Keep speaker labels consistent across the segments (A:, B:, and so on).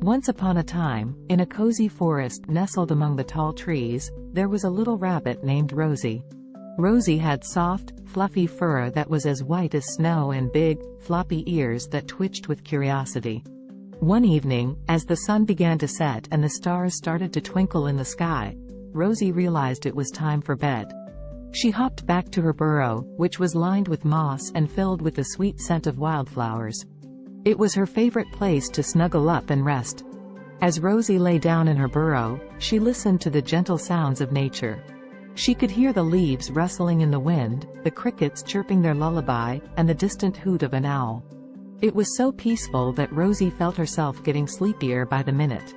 A: Once upon a time, in a cozy forest nestled among the tall trees, there was a little rabbit named Rosie. Rosie had soft, fluffy fur that was as white as snow and big, floppy ears that twitched with curiosity. One evening, as the sun began to set and the stars started to twinkle in the sky, Rosie realized it was time for bed. She hopped back to her burrow, which was lined with moss and filled with the sweet scent of wildflowers. It was her favorite place to snuggle up and rest. As Rosie lay down in her burrow, she listened to the gentle sounds of nature. She could hear the leaves rustling in the wind, the crickets chirping their lullaby, and the distant hoot of an owl. It was so peaceful that Rosie felt herself getting sleepier by the minute.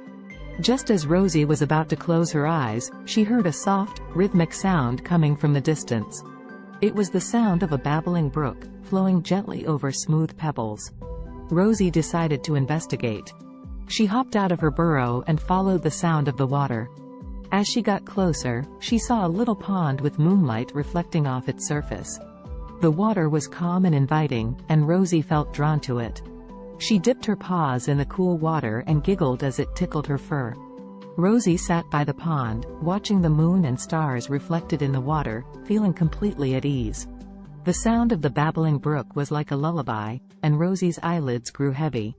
A: Just as Rosie was about to close her eyes, she heard a soft, rhythmic sound coming from the distance. It was the sound of a babbling brook, flowing gently over smooth pebbles. Rosie decided to investigate. She hopped out of her burrow and followed the sound of the water. As she got closer, she saw a little pond with moonlight reflecting off its surface. The water was calm and inviting, and Rosie felt drawn to it. She dipped her paws in the cool water and giggled as it tickled her fur. Rosie sat by the pond, watching the moon and stars reflected in the water, feeling completely at ease. The sound of the babbling brook was like a lullaby, and Rosie's eyelids grew heavy.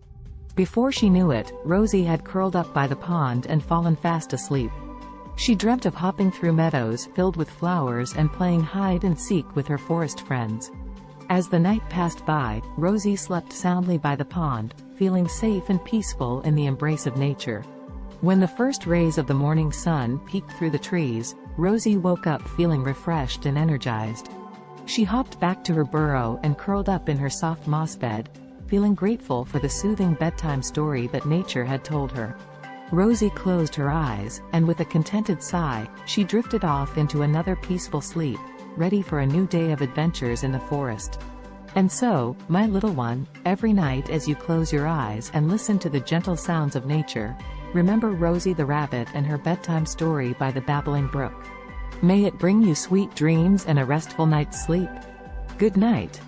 A: Before she knew it, Rosie had curled up by the pond and fallen fast asleep. She dreamt of hopping through meadows filled with flowers and playing hide and seek with her forest friends. As the night passed by, Rosie slept soundly by the pond, feeling safe and peaceful in the embrace of nature. When the first rays of the morning sun peeked through the trees, Rosie woke up feeling refreshed and energized. She hopped back to her burrow and curled up in her soft moss bed, feeling grateful for the soothing bedtime story that nature had told her. Rosie closed her eyes, and with a contented sigh, she drifted off into another peaceful sleep, ready for a new day of adventures in the forest. And so, my little one, every night as you close your eyes and listen to the gentle sounds of nature, remember Rosie the rabbit and her bedtime story by the babbling brook. May it bring you sweet dreams and a restful night's sleep. Good night.